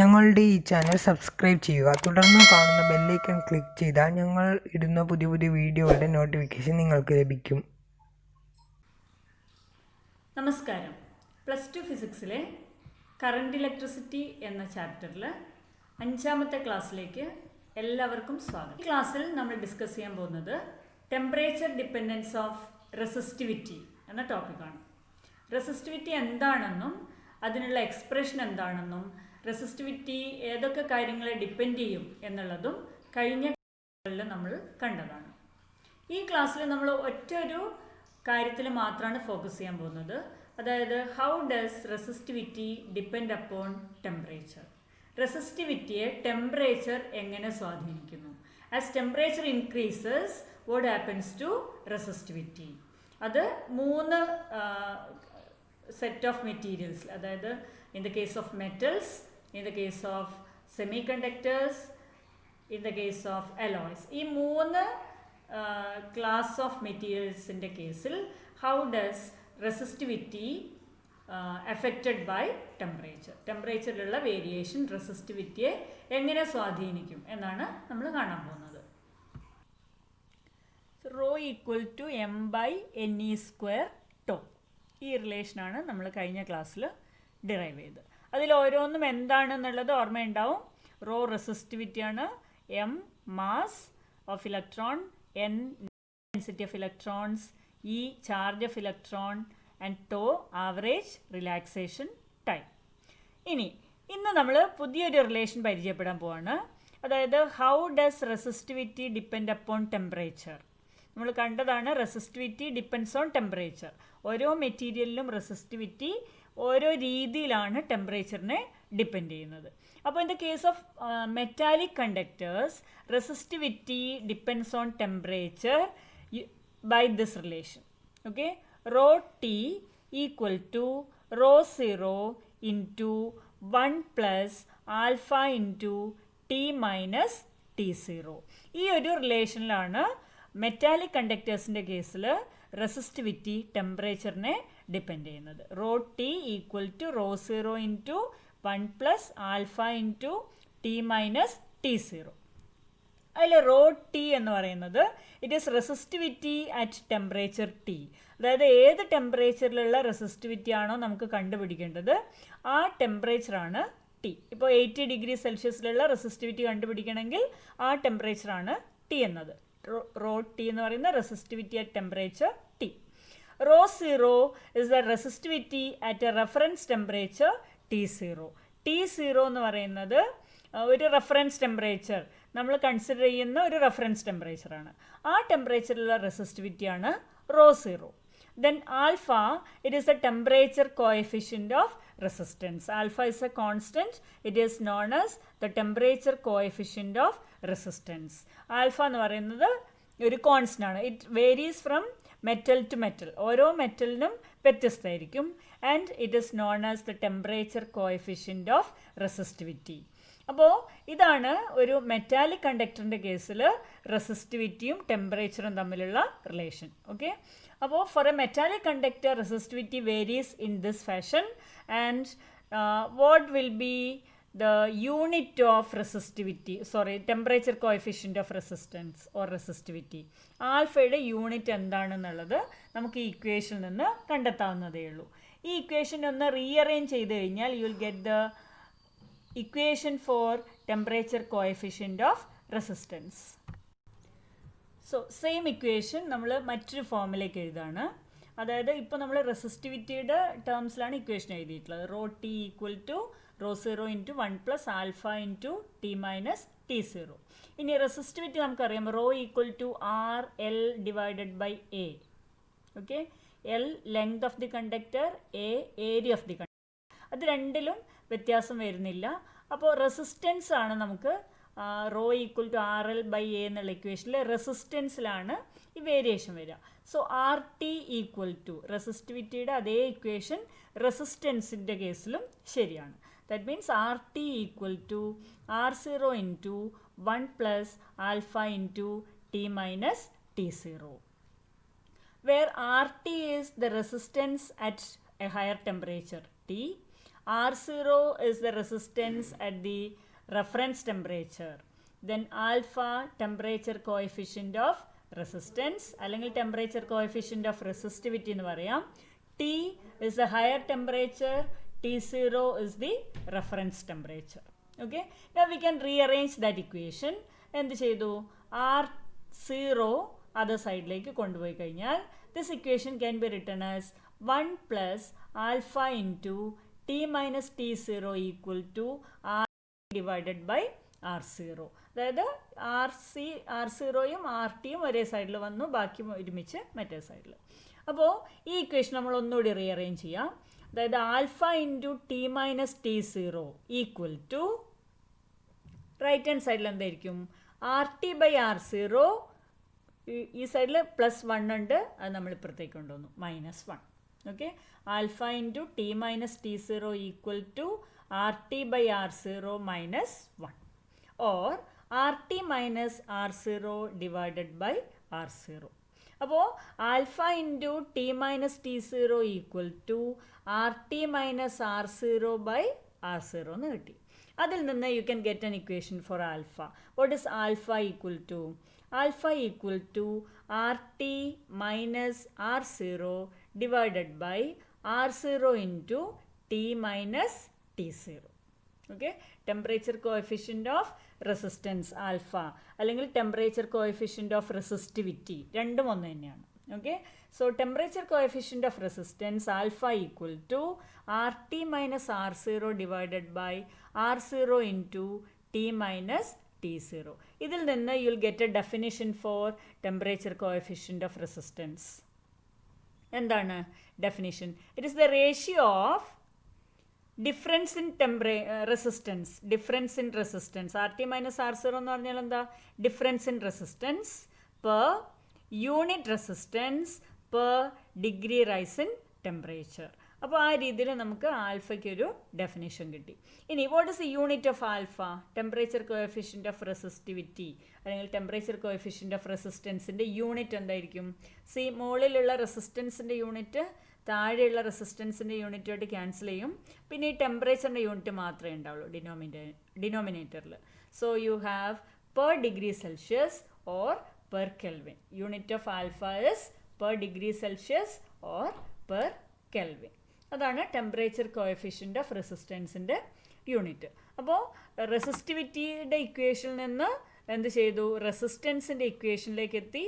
ഞങ്ങളുടെ ഈ channel subscribe ചെയ്യുക. തുടർന്ന് കാണുന്ന ബെല്ലൈക്കൺ ക്ലിക്ക് ചെയ്താൽ ഞങ്ങൾ ഇടുന്ന പുതിയ പുതിയ വീഡിയോകളുടെ നോട്ടിഫിക്കേഷൻ നിങ്ങൾക്ക് ലഭിക്കും. നമസ്കാരം. +2 ഫിസിക്സിലെ കറണ്ട് ഇലക്ട്രിസിറ്റി എന്ന ചാപ്റ്ററിൽ 5ാമത്തെ ക്ലാസ്സിലേക്ക് എല്ലാവർക്കും സ്വാഗതം. ഈ ക്ലാസ്സിൽ നമ്മൾ ഡിസ്കസ് ചെയ്യാൻ പോകുന്നത് ടെമ്പറേച്ചർ ഡിപ്പെൻഡൻസ് ഓഫ് റെസിസ്റ്റിവിറ്റി എന്ന ടോപ്പിക്കാണ്. റെസിസ്റ്റിവിറ്റി എന്താണെന്നും അതിനുള്ള എക്സ്പ്രഷൻ എന്താണെന്നും റെസിസ്റ്റിവിറ്റി ഏതൊക്കെ കാര്യങ്ങളെ ഡിപ്പെൻഡ് ചെയ്യും എന്നുള്ളതും കഴിഞ്ഞ ക്ലാസ്സുകളിൽ നമ്മൾ കണ്ടതാണ്. ഈ ക്ലാസ്സിൽ നമ്മൾ ഒറ്റൊരു കാര്യത്തിൽ മാത്രമാണ് ഫോക്കസ് ചെയ്യാൻ പോകുന്നത്. അതായത് how does resistivity depend upon temperature. റെസിസ്റ്റിവിറ്റിയെ ടെമ്പറേച്ചർ എങ്ങനെ സ്വാധീനിക്കുന്നു. As temperature increases what happens to resistivity. അത് 3 സെറ്റ് ഓഫ് മെറ്റീരിയൽസ്, അതായത് in the case of metals, in the case of semi conductors, in the case of alloys, ഈ 3 class of മെറ്റീരിയൽസിൻ്റെ കേസിൽ how does resistivity affected by temperature, ടെമ്പറേച്ചറിലുള്ള variation റെസിസ്റ്റിവിറ്റിയെ എങ്ങനെ സ്വാധീനിക്കും എന്നാണ് നമ്മൾ കാണാൻ പോകുന്നത്. Rho equal to m/ne². ഈ റിലേഷനാണ് നമ്മൾ കഴിഞ്ഞ ക്ലാസ്സിൽ ഡിറൈവ് ചെയ്തത്. അതിൽ ഓരോന്നും എന്താണെന്നുള്ളത് ഓർമ്മയുണ്ടാവും. റോ റെസിസ്റ്റിവിറ്റിയാണ്, M mass of electron, N density of electrons, E charge of electron and tau average relaxation time. ഇന്ന് നമ്മൾ പുതിയൊരു റിലേഷൻ പരിചയപ്പെടാൻ പോവാണ്. അതായത് how does resistivity depend upon temperature. നമ്മൾ കണ്ടതാണ് റെസിസ്റ്റിവിറ്റി ഡിപ്പെൻഡ്സ് ഓൺ ടെമ്പറേച്ചർ. ഓരോ മെറ്റീരിയലിലും റെസിസ്റ്റിവിറ്റി ഓരോ രീതിയിലാണ് ടെമ്പറേച്ചറിനെ ഡിപ്പെൻഡ് ചെയ്യുന്നത്. അപ്പോൾ in the case of metallic conductors resistivity depends on temperature by this relation. Okay, rho T equal to rho 0 into 1 plus alpha into T minus T0. ഈ ഒരു റിലേഷനിലാണ് metallic കണ്ടക്ടേഴ്സിൻ്റെ കേസിൽ റെസിസ്റ്റിവിറ്റി ടെമ്പറേച്ചറിനെ ഡിപ്പെൻഡ് ചെയ്യുന്നത്. Rho T equal to rho 0 into 1 plus alpha into T minus T0. അതിൽ rho T എന്ന് പറയുന്നത് it is resistivity at temperature T. അതായത് ഏത് ടെമ്പറേച്ചറിലുള്ള റെസിസ്റ്റിവിറ്റി ആണോ നമുക്ക് കണ്ടുപിടിക്കേണ്ടത് ആ ടെമ്പറേച്ചറാണ് ടി. ഇപ്പോൾ 80 ഡിഗ്രി സെൽഷ്യസിലുള്ള റെസിസ്റ്റിവിറ്റി കണ്ടുപിടിക്കണമെങ്കിൽ ആ ടെമ്പറേച്ചറാണ് ടി എന്നത്. റോ ടി എന്ന് പറയുന്ന resistivity at temperature T. Rho 0 is the resistivity at a reference temperature T0. T0 എന്ന് പറയുന്നത് ഒരു റെഫറൻസ് ടെമ്പറേച്ചർ, നമ്മൾ കൺസിഡർ ചെയ്യുന്ന ഒരു റെഫറൻസ് ടെമ്പറേച്ചറാണ്. ആ ടെമ്പറേച്ചറിലുള്ള റെസിസ്റ്റിവിറ്റിയാണ് raw 0. Then alpha, it is the temperature coefficient of resistance. Alpha is a constant. It is known as the temperature coefficient of resistance. Alpha എന്ന് പറയുന്നത് ഒരു കോൺസ്റ്റൻ്റ് ആണ്. It varies from metal to metal. ഓരോ മെറ്റലിനും വ്യത്യസ്തമായിരിക്കും. And it is known as the temperature coefficient of resistivity. അപ്പോൾ ഇതാണ് ഒരു മെറ്റാലിക് കണ്ടക്ടറിൻ്റെ കേസിൽ റെസിസ്റ്റിവിറ്റിയും ടെമ്പറേച്ചറും തമ്മിലുള്ള റിലേഷൻ. ഓക്കെ, അപ്പോൾ for a metallic conductor resistivity varies in this fashion. And what will be the unit of resistivity, temperature coefficient of resistance or resistivity. ആൽഫയുടെ യൂണിറ്റ് എന്താണെന്നുള്ളത് നമുക്ക് ഈ ഇക്വേഷനിൽ നിന്ന് കണ്ടെത്താവുന്നതേ ഉള്ളൂ. ഈ ഇക്വേഷൻ ഒന്ന് റീഅറേഞ്ച് ചെയ്ത് കഴിഞ്ഞാൽ you will get the equation for temperature coefficient of resistance. So same equation നമ്മൾ മറ്റൊരു ഫോമിലേക്ക് എഴുതാണ്. അതായത് ഇപ്പോൾ നമ്മൾ റെസിസ്റ്റിവിറ്റിയുടെ ടേംസിലാണ് ഇക്വേഷൻ എഴുതിയിട്ടുള്ളത്. Rho T equal to rho 0 into 1 plus alpha into T minus T0. ഇനി റെസിസ്റ്റിവിറ്റി നമുക്കറിയാം, rho equal to R L divided by A. Okay, L length of the conductor, A area of the conductor. അത് രണ്ടിലും വ്യത്യാസം വരുന്നില്ല. അപ്പോൾ resistance ആണ് നമുക്ക് rho equal to R L by A എന്നുള്ള ഇക്വേഷനിൽ റെസിസ്റ്റൻസിലാണ് ഈ വേരിയേഷൻ വരിക. So R T equal to റെസിസ്റ്റിവിറ്റിയുടെ അതേ ഇക്വേഷൻ റെസിസ്റ്റൻസിൻ്റെ കേസിലും ശരിയാണ്. That means RT equal to R0 into 1 plus alpha into T minus T0, where RT is the resistance at a higher temperature T, R0 is the resistance at the reference temperature. Then alpha temperature coefficient of resistance അല്ലെങ്കിൽ temperature coefficient of resistivity എന്ന് പറയാം. T is the higher temperature, T0 is the reference temperature. Okay, now we can rearrange that equation. എന്ത് ചെയ്തു? R0 other സൈഡിലേക്ക് കൊണ്ടുപോയി കഴിഞ്ഞാൽ this equation can be written as 1 plus alpha into T minus T0 equal to R divided by R0. അതായത് R0യും RTയും ഒരേ സൈഡിൽ വന്നു, ബാക്കി ഒരുമിച്ച് മറ്റേ സൈഡിൽ. അപ്പോൾ ഈ ഇക്വേഷൻ നമ്മൾ ഒന്നുകൂടി റീഅറേഞ്ച് ചെയ്യാം. അതായത് alpha into T minus T0 equal to right hand സൈഡിൽ എന്തായിരിക്കും? RT by R0. ഈ സൈഡിൽ +1 ഉണ്ട്, അത് നമ്മൾ ഇപ്പുറത്തേക്ക് കൊണ്ടുവന്നു, -1. Okay, alpha into T minus T0 equal to RT by R0 -1 or RT minus R0 divided by R0. അപ്പോൾ alpha into T minus T0 equal to RT minus R0 by R0 എന്ന് കിട്ടി. അതിൽ നിന്ന് you can get an equation for alpha. What is alpha equal to? Alpha equal to RT minus R0 divided by R0 into T minus T0. Okay, temperature coefficient of resistance alpha അല്ലെങ്കിൽ temperature coefficient of resistivity രണ്ടും ഒന്ന് തന്നെയാണ്. Okay, so temperature coefficient of resistance alpha equal to RT minus R0 divided by R0 into T minus T0. ഇതിൽ നിന്ന് you will get a definition for temperature coefficient of resistance. എന്താണ് definition? It is the ratio of difference in resistance. Difference in resistance RT minus R0 എന്ന് പറഞ്ഞാൽ എന്താ? Difference in resistance per unit resistance per degree rise in temperature. അപ്പോൾ ആ രീതിയിൽ നമുക്ക് ആൽഫയ്ക്ക് ഒരു ഡെഫിനേഷൻ കിട്ടി. ഇനി what is the unit of alpha? Temperature coefficient of resistivity അല്ലെങ്കിൽ ടെമ്പറേച്ചർ കോഎഫിഷ്യൻ്റ് ഓഫ് റെസിസ്റ്റൻസിൻ്റെ യൂണിറ്റ് എന്തായിരിക്കും? സി, മുകളിലുള്ള റെസിസ്റ്റൻസിൻ്റെ യൂണിറ്റ് താഴെയുള്ള റെസിസ്റ്റൻസിൻ്റെ യൂണിറ്റുമായിട്ട് ക്യാൻസൽ ചെയ്യും. പിന്നെ ഈ ടെമ്പറേച്ചറിൻ്റെ യൂണിറ്റ് മാത്രമേ ഉണ്ടാവുള്ളൂ ഡിനോമിനേറ്ററിൽ. So you have per degree Celsius or per kelvin. Unit of alpha is per degree Celsius or per kelvin. അതാണ് ടെമ്പറേച്ചർ കോഎഫിഷ്യൻ്റ് ഓഫ് റെസിസ്റ്റൻസിൻ്റെ യൂണിറ്റ്. അപ്പോൾ റെസിസ്റ്റിവിറ്റിയുടെ ഇക്വേഷനിൽ നിന്ന് എന്ത് ചെയ്തു? റെസിസ്റ്റൻസിൻ്റെ ഇക്വേഷനിലേക്ക് എത്തി.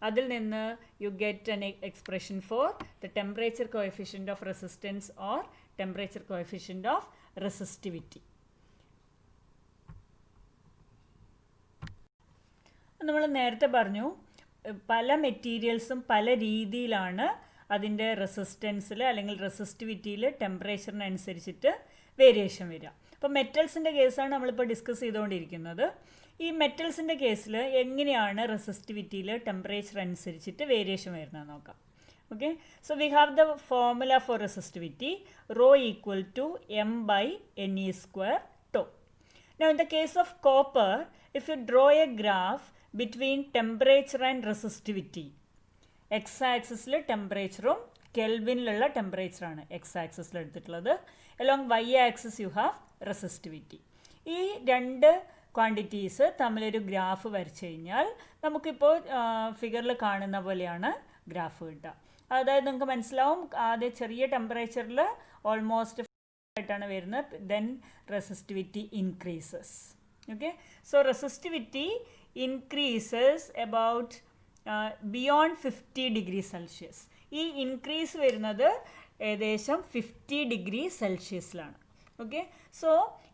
അതിൽ നിന്ന് you get an expression for the temperature coefficient of resistance or temperature coefficient of resistivity. നമ്മൾ നേരത്തെ പറഞ്ഞു പല മെറ്റീരിയൽസും പല രീതിയിലാണ് അതിൻ്റെ റെസിസ്റ്റൻസിൽ അല്ലെങ്കിൽ റെസിസ്റ്റിവിറ്റിയിൽ ടെമ്പറേച്ചറിനനുസരിച്ചിട്ട് വേരിയേഷൻ വരിക. അപ്പോൾ മെറ്റൽസിൻ്റെ കേസാണ് നമ്മളിപ്പോൾ ഡിസ്കസ് ചെയ്തുകൊണ്ടിരിക്കുന്നത്. ഈ മെറ്റൽസിൻ്റെ കേസിൽ എങ്ങനെയാണ് റെസിസ്റ്റിവിറ്റിയിൽ ടെമ്പറേച്ചർ അനുസരിച്ചിട്ട് വേരിയേഷൻ വരുന്നത് നോക്കാം. Okay, so we have the formula for resistivity rho equal to m/Ne². Now in the case of copper, if you draw a graph between temperature and resistivity, x-axisൽ ടെമ്പറേച്ചറും കെൽവിനിലുള്ള ടെമ്പറേച്ചറാണ് x-axisൽ എടുത്തിട്ടുള്ളത്. Along y-axis you have resistivity. ഈ രണ്ട് quantities തമ്മിലൊരു graph വരച്ചു കഴിഞ്ഞാൽ നമുക്കിപ്പോൾ ഫിഗറിൽ കാണുന്ന പോലെയാണ് ഗ്രാഫ് കിട്ടുക. അതായത് നിങ്ങൾക്ക് മനസ്സിലാവും, ആദ്യം ചെറിയ ടെമ്പറേച്ചറിൽ ഓൾമോസ്റ്റ് ആയിട്ടാണ് വരുന്നത്. Then resistivity increases. Okay, so resistivity increases about beyond 50 degree Celsius. ഈ ഇൻക്രീസ് വരുന്നത് ഏകദേശം 50 degree സെൽഷ്യസിലാണ്. Okay, so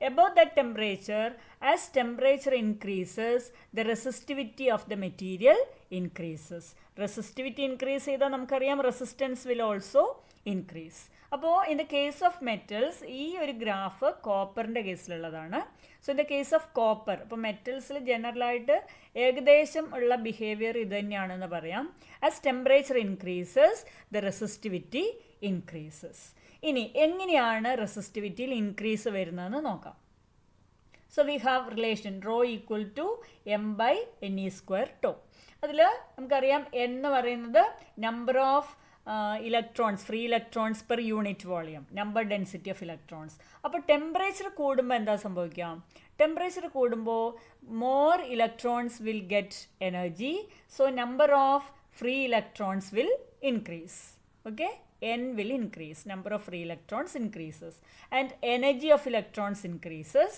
above that temperature, as temperature increases, the resistivity of the material increases. Resistivity increase ചെയ്താൽ നമുക്കറിയാം resistance will also increase. അപ്പോൾ in the case of metals ഈ ഒരു graph കോപ്പറിൻ്റെ കേസിലുള്ളതാണ്. So in the case of copper, ഇപ്പോൾ മെറ്റൽസിൽ ജനറലായിട്ട് ഏകദേശം ഉള്ള ബിഹേവിയർ ഇത് തന്നെയാണെന്ന് പറയാം. As temperature increases the resistivity increases. ഇനി എങ്ങനെയാണ് റെസിസ്റ്റിവിറ്റിയിൽ ഇൻക്രീസ് വരുന്നതെന്ന് നോക്കാം. So we have relation rho equal to m/Ne². അതിൽ നമുക്കറിയാം n എന്ന് പറയുന്നത് number of free electrons per unit volume, number density of electrons. അപ്പോൾ ടെമ്പറേച്ചർ കൂടുമ്പോൾ എന്താ സംഭവിക്കാം? ടെമ്പറേച്ചർ കൂടുമ്പോൾ more electrons will get energy, so number of free electrons will increase. Okay, n will increase, number of free electrons increases, and energy of electrons increases.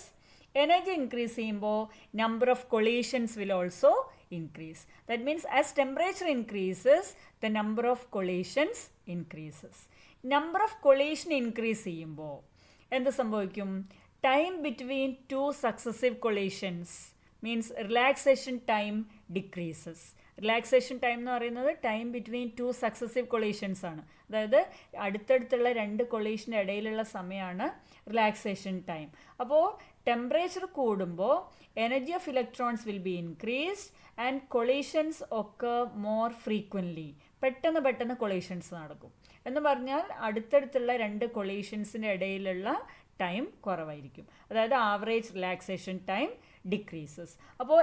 Energy increase ചെയ്യുമ്പോൾ number of collisions will also increase. That means as temperature increases, the number of collisions increases. Number of collision increase ചെയ്യുമ്പോൾ എന്ത് സംഭവിക്കും? Time between two successive collisions means relaxation time decreases. Relaxation time എന്ന് പറയുന്നത് time between two successive collisions ആണ്. അതായത് അടുത്തടുത്തുള്ള രണ്ട് കൊളീഷൻ്റെ ഇടയിലുള്ള സമയമാണ് റിലാക്സേഷൻ ടൈം. അപ്പോൾ ടെമ്പറേച്ചർ കൂടുമ്പോൾ energy of electrons will be increased and collisions ഒക്കെ മോർ ഫ്രീക്വൻ്റ്ലി, പെട്ടെന്ന് കൊളീഷൻസ് നടക്കും. എന്ന് പറഞ്ഞാൽ അടുത്തടുത്തുള്ള രണ്ട് കൊളീഷൻസിൻ്റെ ഇടയിലുള്ള ടൈം കുറവായിരിക്കും. അതായത് ആവറേജ് റിലാക്സേഷൻ ടൈം ഡിക്രീസസ്. അപ്പോൾ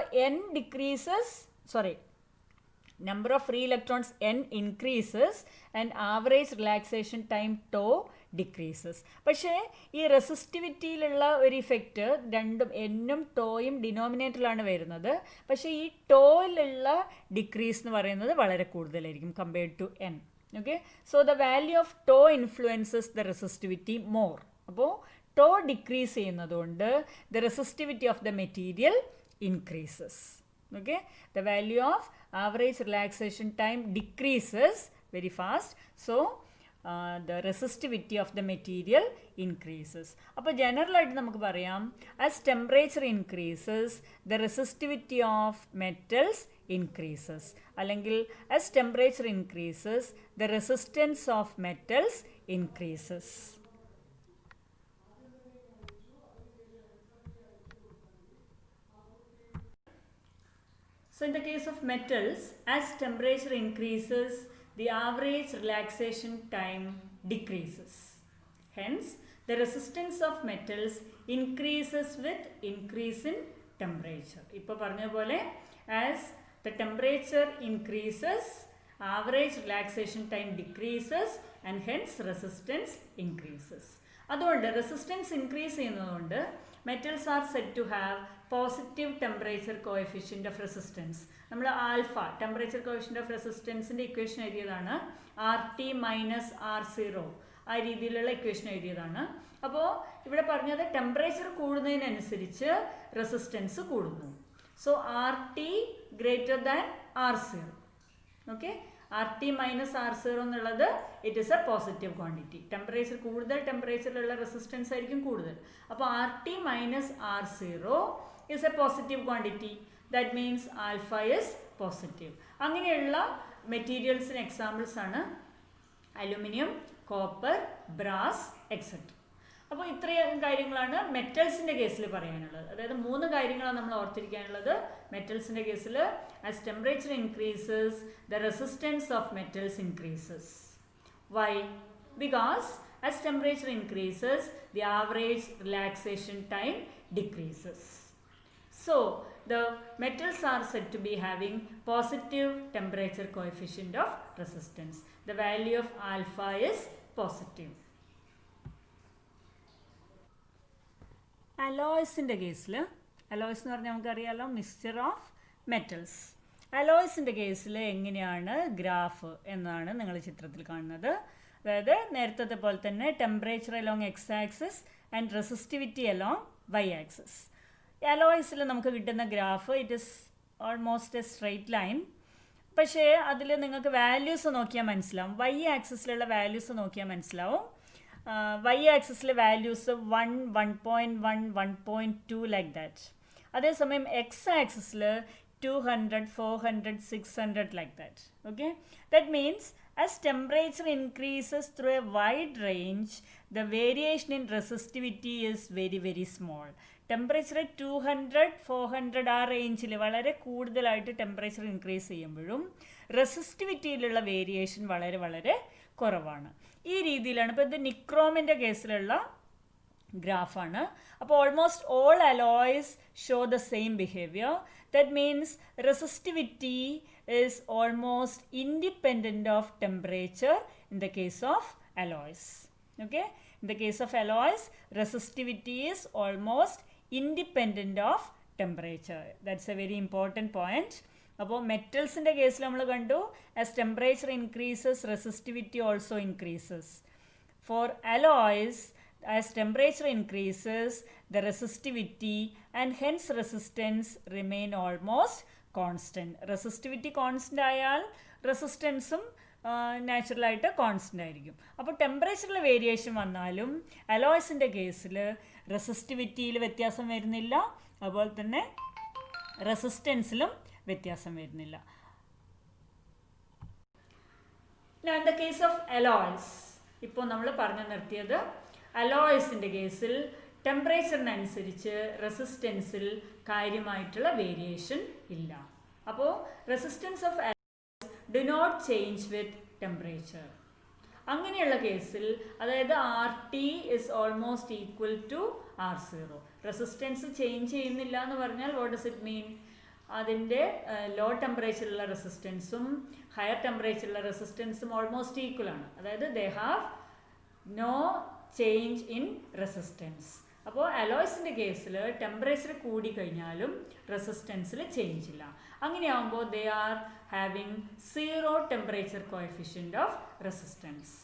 number of free electrons n increases and average relaxation time tau decreases. പക്ഷേ ഈ റെസിസ്റ്റിവിറ്റിയിലുള്ള ഒരു ഇഫക്റ്റ് രണ്ടും എന്നും ടോയും ഡിനോമിനേറ്ററിലാണ് വരുന്നത്. പക്ഷേ ഈ ടോയിലുള്ള ഡിക്രീസ് എന്ന് പറയുന്നത് വളരെ കൂടുതലായിരിക്കും compared to n. Okay, so the value of tau influences the resistivity more. അപ്പോൾ ടോ ഡിക്രീസ് ചെയ്യുന്നതുകൊണ്ട് the resistivity of the material increases. Okay, the value of average relaxation time decreases very fast, so the resistivity of the material increases. അപ്പോൾ general ആയിട്ട് നമുക്ക് പറയാം, as temperature increases the resistivity of metals increases, അല്ലെങ്കിൽ as temperature increases the resistance of metals increases. So in the case of metals, as temperature increases, the average relaxation time decreases. Hence, the resistance of metals increases with increase in temperature. ഇപ്പോൾ പറഞ്ഞ പോലെ as the temperature increases, average relaxation time decreases and hence resistance increases. അതുകൊണ്ട് resistance increase ചെയ്യുന്നതുകൊണ്ട് metals are said to have positive temperature coefficient of resistance. നമ്മൾ alpha temperature coefficient of റെസിസ്റ്റൻസിൻ്റെ equation എഴുതിയതാണ്, RT minus R0, ആ രീതിയിലുള്ള equation എഴുതിയതാണ്. അപ്പോൾ ഇവിടെ പറഞ്ഞത് ടെമ്പറേച്ചർ കൂടുന്നതിനനുസരിച്ച് റെസിസ്റ്റൻസ് കൂടുന്നു. So RT greater than R0. Okay, RT minus R0 എന്നുള്ളത് it is A positive quantity. Temperature കൂടുതൽ ടെമ്പറേച്ചറിലുള്ള റെസിസ്റ്റൻസ് ആയിരിക്കും കൂടുതൽ. അപ്പോൾ RT minus R0 is a positive quantity. That means alpha is positive. അങ്ങനെയുള്ള മെറ്റീരിയൽസിന് എക്സാമ്പിൾസ് ആണ് aluminium, copper, brass etcetera. അപ്പോൾ ഇത്രയും കാര്യങ്ങളാണ് മെറ്റൽസിൻ്റെ കേസിൽ പറയാനുള്ളത്. അതായത് 3 കാര്യങ്ങളാണ് നമ്മൾ ഓർത്തിരിക്കാനുള്ളത് മെറ്റൽസിൻ്റെ കേസിൽ. As temperature increases the resistance of metals increases. Why? Because as temperature increases the average relaxation time decreases. So the metals are said to be having positive temperature coefficient of resistance. The value of alpha is positive. അലോയ്സിൻ്റെ കേസിൽ, alloys എന്ന് പറഞ്ഞാൽ നമുക്കറിയാമല്ലോ mixture of metals. അലോയ്സിൻ്റെ കേസിൽ എങ്ങനെയാണ് graph എന്നാണ് നിങ്ങൾ ചിത്രത്തിൽ കാണുന്നത്. അതായത് നേരത്തെ പോലെ തന്നെ temperature along X axis and resistivity along Y axis. അലോയ്സിൽ നമുക്ക് കിട്ടുന്ന graph it is almost a straight line. പക്ഷേ അതിൽ നിങ്ങൾക്ക് വാല്യൂസ് നോക്കിയാൽ മനസ്സിലാവും. വൈ ആക്സിസിലുള്ള വാല്യൂസ് നോക്കിയാൽ മനസ്സിലാവും. വൈ ആക്സിസിലെ വാല്യൂസ് 1, 1.1, 1.2 ലൈക്ക് ദാറ്റ്. അതേസമയം എക്സ് ആക്സിസിൽ 200, 400, 600 like that. Okay, that means as temperature increases through a wide range, the variation in resistivity is very very small. Temperature 200, 400 ആ റേഞ്ചിൽ വളരെ കൂടുതലായിട്ട് ടെമ്പറേച്ചർ ഇൻക്രീസ് ചെയ്യുമ്പോഴും റെസിസ്റ്റിവിറ്റിയിലുള്ള വേരിയേഷൻ വളരെ വളരെ കുറവാണ്. ഈ രീതിയിലാണ് ഇപ്പോൾ ഇത് നിക്രോമിൻ്റെ കേസിലുള്ള ഗ്രാഫാണ്. അപ്പോൾ almost all alloys show the same behaviour. That means resistivity is almost independent of temperature in the case of alloys. Okay, in the case of alloys, resistivity is almost independent of temperature. That's a very important point. അപ്പോൾ മെറ്റൽസിൻ്റെ കേസിൽ നമ്മൾ കണ്ടു, as temperature increases, resistivity also increases. For alloys, as temperature increases, the resistivity and hence resistance remain almost constant. Resistivity constant ആയാൽ റെസിസ്റ്റൻസും നാച്ചുറലായിട്ട് constant ആയിരിക്കും. അപ്പോൾ ടെമ്പറേച്ചറിൽ വേരിയേഷൻ വന്നാലും അലോയ്സിൻ്റെ കേസിൽ റെസിസ്റ്റിവിറ്റിയിൽ വ്യത്യാസം വരുന്നില്ല, അതുപോലെ തന്നെ റെസിസ്റ്റൻസിലും വ്യത്യാസം വരുന്നില്ല. In the case of alloys, ഇപ്പോൾ നമ്മൾ പറഞ്ഞു നിർത്തിയത് അലോയ്സിൻ്റെ കേസിൽ ടെമ്പറേച്ചറിനനുസരിച്ച് റെസിസ്റ്റൻസിൽ കാര്യമായിട്ടുള്ള വേരിയേഷൻ ഇല്ല. അപ്പോൾ resistance of alloys do not change with temperature. അങ്ങനെയുള്ള കേസിൽ അതായത് RT is almost equal to R0. Resistance change ചെയ്യുന്നില്ല എന്ന് പറഞ്ഞാൽ വാട്ട് ഡസ് ഇറ്റ് മീൻ? അതിൻ്റെ ലോ ടെമ്പറേച്ചറിലുള്ള റെസിസ്റ്റൻസും ഹയർ ടെമ്പറേച്ചറിലുള്ള റെസിസ്റ്റൻസും ഓൾമോസ്റ്റ് ഈക്വൽ ആണ്. അതായത് they have no change in resistance. അപ്പോൾ അലോയ്സിൻ്റെ കേസിൽ ടെമ്പറേച്ചർ കൂടിക്കഴിഞ്ഞാലും റെസിസ്റ്റൻസിൽ ചേഞ്ച് ഇല്ല. അങ്ങനെയാകുമ്പോൾ they are having 0 temperature coefficient of resistance.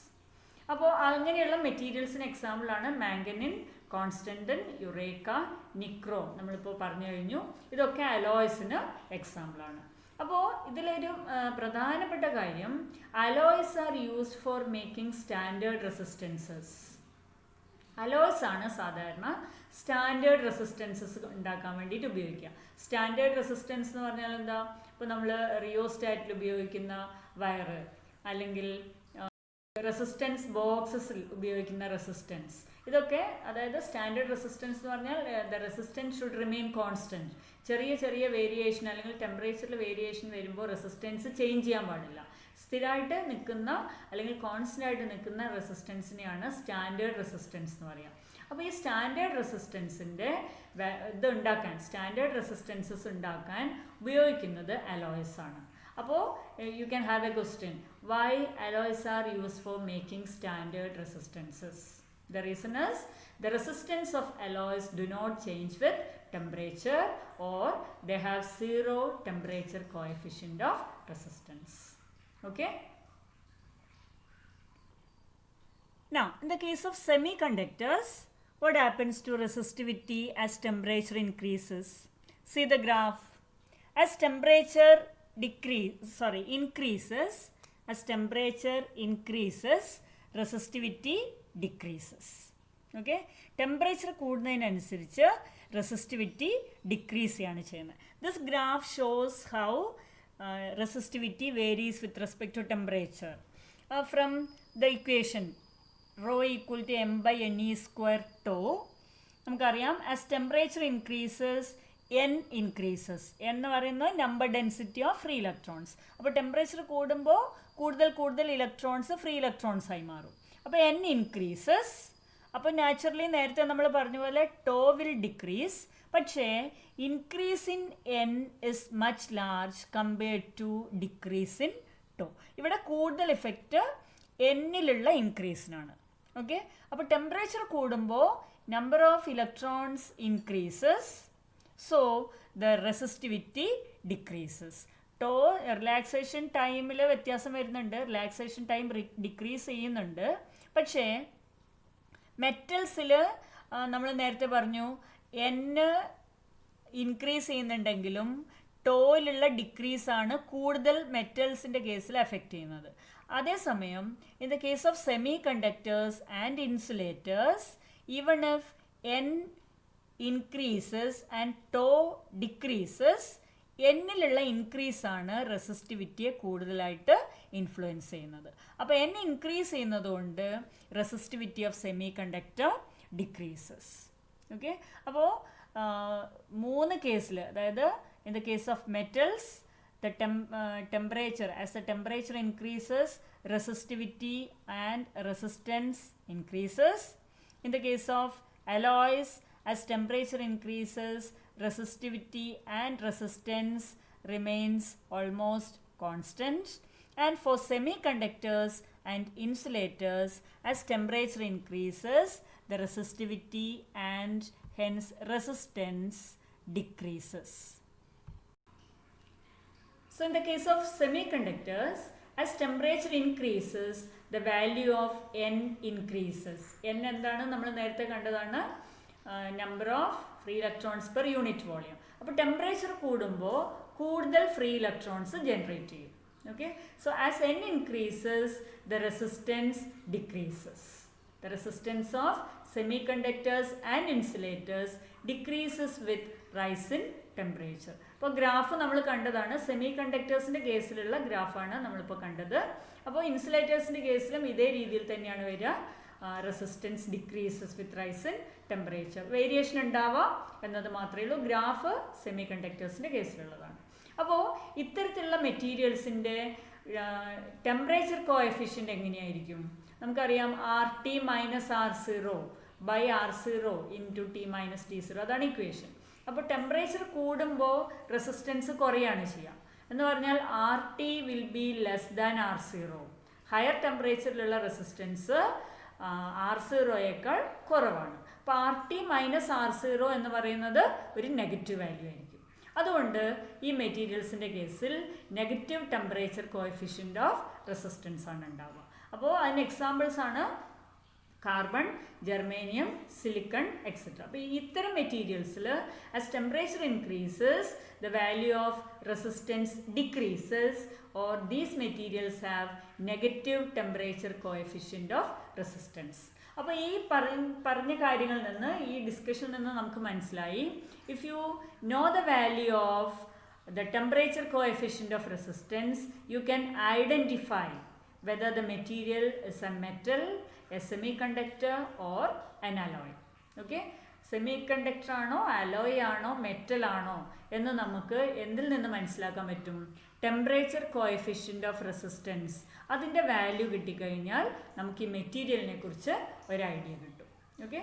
അപ്പോൾ അങ്ങനെയുള്ള മെറ്റീരിയൽസിന് എക്സാമ്പിളാണ് മാംഗനിൻ, കോൺസ്റ്റൻറ്റൻ, യുറേക്ക, നിക്രോം. നമ്മളിപ്പോൾ പറഞ്ഞു കഴിഞ്ഞു. ഇതൊക്കെ അലോയ്സിന് എക്സാമ്പിളാണ്. അപ്പോൾ ഇതിലൊരു പ്രധാനപ്പെട്ട കാര്യം, alloys are used for making standard resistances. Alloys ആണ് സാധാരണ സ്റ്റാൻഡേർഡ് റെസിസ്റ്റൻസസ് ഉണ്ടാക്കാൻ വേണ്ടിയിട്ട് ഉപയോഗിക്കുക. സ്റ്റാൻഡേർഡ് റെസിസ്റ്റൻസ് എന്ന് പറഞ്ഞാൽ എന്താ? ഇപ്പോൾ നമ്മൾ റിയോസ്റ്റാറ്റിൽ ഉപയോഗിക്കുന്ന വയറ്, അല്ലെങ്കിൽ റെസിസ്റ്റൻസ് ബോക്സസിൽ ഉപയോഗിക്കുന്ന റെസിസ്റ്റൻസ്, ഇതൊക്കെ അതായത് സ്റ്റാൻഡേർഡ് റെസിസ്റ്റൻസ് എന്ന് പറഞ്ഞാൽ the resistance should remain constant. ചെറിയ ചെറിയ വേരിയേഷൻ അല്ലെങ്കിൽ ടെമ്പറേച്ചറിൽ വേരിയേഷൻ വരുമ്പോൾ റെസിസ്റ്റൻസ് ചേഞ്ച് ചെയ്യാൻ പാടില്ല. സ്ഥിരമായിട്ട് നിൽക്കുന്ന അല്ലെങ്കിൽ കോൺസ്റ്റൻ്റ് ആയിട്ട് നിൽക്കുന്ന റെസിസ്റ്റൻസിനെയാണ് സ്റ്റാൻഡേർഡ് റെസിസ്റ്റൻസ് എന്ന് പറയുക. അപ്പോൾ ഈ സ്റ്റാൻഡേർഡ് റെസിസ്റ്റൻസിൻ്റെ ഇത് ഉണ്ടാക്കാൻ, സ്റ്റാൻഡേർഡ് റെസിസ്റ്റൻസസ് ഉണ്ടാക്കാൻ ഉപയോഗിക്കുന്നത് അലോയ്സ് ആണ്. അപ്പോൾ you can have a question, why alloys are used for making standard resistances? The reason is the resistance of alloys do not change with temperature, or they have 0 temperature coefficient of resistance. Okay? Now, in the case of semiconductors, what happens to resistivity as temperature increases? See the graph. As temperature increases, as temperature increases, resistivity decreases. Okay, temperature കൂടുന്നതിനനുസരിച്ച് resistivity decrease ചെയ്യാണ് ചെയ്യുന്നത്. This graph shows how resistivity varies with respect to temperature. From the equation rho equal to m/ne² tau, നമുക്കറിയാം as temperature increases n increases. എന്ന് പറയുന്നത് number density of free electrons. അപ്പോൾ temperature കൂടുമ്പോൾ കൂടുതൽ electrons free electrons ആയി മാറും. അപ്പോൾ n increases. അപ്പോൾ നാച്ചുറലി നേരത്തെ നമ്മൾ പറഞ്ഞ പോലെ ടോ വിൽ ഡിക്രീസ്. പക്ഷേ increase in n is much large compared to decrease in tau. ഇവിടെ കൂടുതൽ ഇഫക്റ്റ് എന്നിലുള്ള ഇൻക്രീസിനാണ്. ഓക്കെ, അപ്പോൾ ടെമ്പറേച്ചർ കൂടുമ്പോൾ number of electrons increases, so the resistivity decreases. Tau relaxation ടൈമിൽ വ്യത്യാസം വരുന്നുണ്ട്, റിലാക്സേഷൻ ടൈം ഡിക്രീസ് ചെയ്യുന്നുണ്ട്. പക്ഷേ മെറ്റൽസിൽ നമ്മൾ നേരത്തെ പറഞ്ഞു n ഇൻക്രീസ് ചെയ്യുന്നുണ്ടെങ്കിലും ടോയിലുള്ള ഡിക്രീസാണ് കൂടുതൽ മെറ്റൽസിൻ്റെ കേസിൽ എഫക്റ്റ് ചെയ്യുന്നത്. അതേസമയം in the case of semi conductors and insulators, even if n increases and tau decreases, എന്നിലുള്ള ഇൻക്രീസാണ് റെസിസ്റ്റിവിറ്റിയെ കൂടുതലായിട്ട് ഇൻഫ്ലുവൻസ് ചെയ്യുന്നത്. അപ്പോൾ n ഇൻക്രീസ് ചെയ്യുന്നതുകൊണ്ട് resistivity of semi conductor decreases. Okay, അപ്പോൾ 3 കേസിൽ, അതായത് in the case of metals the temperature, as the temperature increases, resistivity and resistance increases. In the case of alloys, as temperature increases, resistivity and resistance remains almost constant. And for semiconductors and insulators, as temperature increases, the resistivity and hence resistance decreases. So in the case of semiconductors, as temperature increases, the value of N increases. N എന്താണ് നമ്മൾ നേരത്തെ കണ്ടതാണ് number of free electrons per unit volume. അപ്പോൾ temperature കൂടുമ്പോൾ കൂടുതൽ free electrons generate ചെയ്യും. Okay, so as N increases, the resistance decreases. The resistance of semiconductors and insulators decreases with rise in temperature. അപ്പോൾ graph നമ്മൾ കണ്ടതാണ്, semi കണ്ടക്ടേഴ്സിൻ്റെ കേസിലുള്ള ഗ്രാഫാണ് നമ്മളിപ്പോൾ കണ്ടത്. അപ്പോൾ ഇൻസുലേറ്റേഴ്സിൻ്റെ കേസിലും ഇതേ രീതിയിൽ തന്നെയാണ് വരിക. Resistance decreases with rise in temperature. Variation ഉണ്ടാവാം എന്നത് മാത്രമേ ഉള്ളൂ. ഗ്രാഫ് സെമി കണ്ടക്ടേഴ്സിൻ്റെ കേസിലുള്ളതാണ്. അപ്പോൾ ഇത്തരത്തിലുള്ള മെറ്റീരിയൽസിൻ്റെ ടെമ്പറേച്ചർ കോഎഫിഷ്യൻ്റ് എങ്ങനെയായിരിക്കും? നമുക്കറിയാം RT minus R0 by R0 into T minus T0, അതാണ് ഇക്വേഷൻ. അപ്പോൾ ടെമ്പറേച്ചർ കൂടുമ്പോൾ റെസിസ്റ്റൻസ് കുറയാണ് ചെയ്യുക എന്ന് പറഞ്ഞാൽ RT will be less than R0. Higher ടെമ്പറേച്ചറിലുള്ള റെസിസ്റ്റൻസ് R0യേക്കാൾ കുറവാണ്. അപ്പോൾ RT മൈനസ് R0 എന്ന് പറയുന്നത് ഒരു നെഗറ്റീവ് വാല്യൂ ആയിരിക്കും. അതുകൊണ്ട് ഈ മെറ്റീരിയൽസിൻ്റെ കേസിൽ negative temperature coefficient of resistance ആണ് ഉണ്ടാവുക. അപ്പോൾ അതിന് എക്സാമ്പിൾസ് ആണ് കാർബൺ, ജെർമേനിയം, സിലിക്കൺ എക്സെട്ര. അപ്പോൾ ഇത്തരം മെറ്റീരിയൽസിൽ as temperature increases the value of resistance decreases or these materials have negative temperature coefficient of resistance. അപ്പോൾ ഈ പറഞ്ഞ കാര്യങ്ങളിൽ നിന്ന്, ഈ ഡിസ്കഷനിൽ നിന്ന് നമുക്ക് മനസ്സിലായി, if you know the value of the temperature coefficient of resistance, you can identify whether the material is a metal, a semiconductor or an alloy. Okay, semiconductor ആണോ അലോയ് ആണോ മെറ്റൽ ആണോ എന്ന് നമുക്ക് എന്തിൽ നിന്ന് മനസ്സിലാക്കാൻ പറ്റും? ടെമ്പറേച്ചർ കോഎഫിഷ്യൻ്റ് ഓഫ് റെസിസ്റ്റൻസ്, അതിൻ്റെ വാല്യൂ കിട്ടിക്കഴിഞ്ഞാൽ നമുക്ക് ഈ മെറ്റീരിയലിനെ കുറിച്ച് ഒരു ഐഡിയ കിട്ടും. ഓക്കെ.